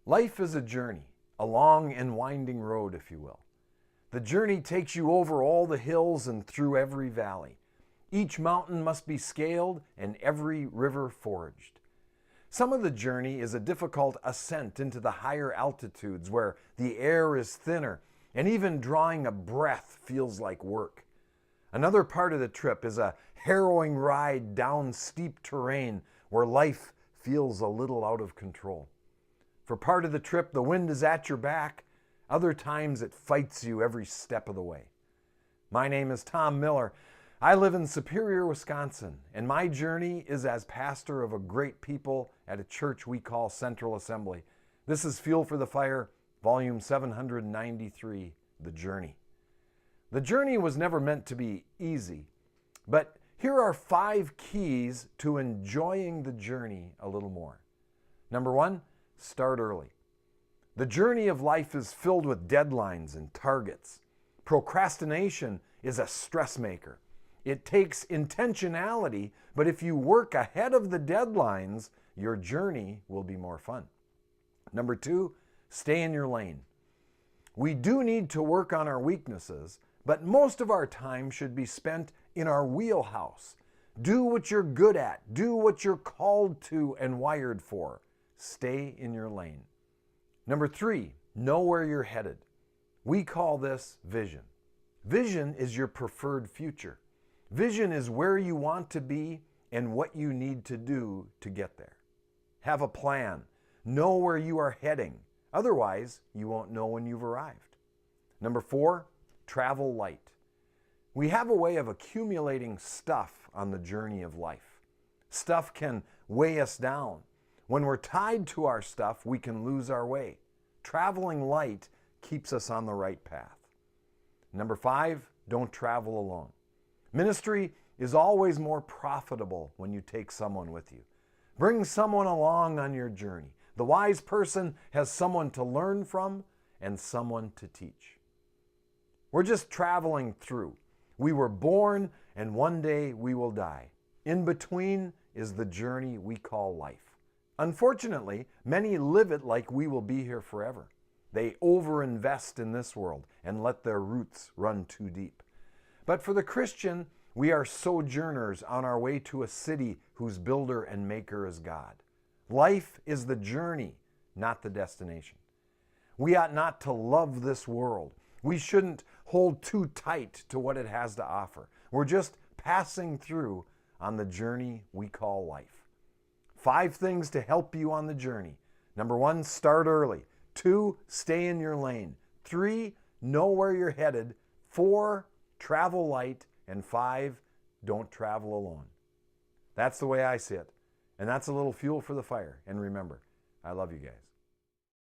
Life is a journey, a long and winding road, if you will. The journey takes you over all the hills and through every valley. Each mountain must be scaled and every river forged. Some of the journey is a difficult ascent into the higher altitudes where the air is thinner and even drawing a breath feels like work. Another part of the trip is a harrowing ride down steep terrain where life feels a little out of control. For part of the trip, the wind is at your back. Other times, it fights you every step of the way. My name is Tom Miller. I live in Superior, Wisconsin, and my journey is as pastor of a great people at a church we call Central Assembly. This is Fuel for the Fire, Volume 793, The Journey. The journey was never meant to be easy, but here are 5 keys to enjoying the journey a little more. Number 1, start early. The journey of life is filled with deadlines and targets. Procrastination is a stress maker. It takes intentionality, but if you work ahead of the deadlines, your journey will be more fun. Number 2, stay in your lane. We do need to work on our weaknesses, but most of our time should be spent in our wheelhouse. Do what you're good at. Do what you're called to and wired for. Stay in your lane. Number 3, know where you're headed. We call this vision. Vision is your preferred future. Vision is where you want to be and what you need to do to get there. Have a plan. Know where you are heading. Otherwise, you won't know when you've arrived. Number 4, travel light. We have a way of accumulating stuff on the journey of life. Stuff can weigh us down. When we're tied to our stuff, we can lose our way. Traveling light keeps us on the right path. Number 5, don't travel alone. Ministry is always more profitable when you take someone with you. Bring someone along on your journey. The wise person has someone to learn from and someone to teach. We're just traveling through. We were born and one day we will die. In between is the journey we call life. Unfortunately, many live it like we will be here forever. They overinvest in this world and let their roots run too deep. But for the Christian, we are sojourners on our way to a city whose builder and maker is God. Life is the journey, not the destination. We ought not to love this world. We shouldn't hold too tight to what it has to offer. We're just passing through on the journey we call life. 5 things to help you on the journey. Number 1, start early. 2, stay in your lane. 3, know where you're headed. 4, travel light. And 5, don't travel alone. That's the way I see it. And that's a little fuel for the fire. And remember, I love you guys.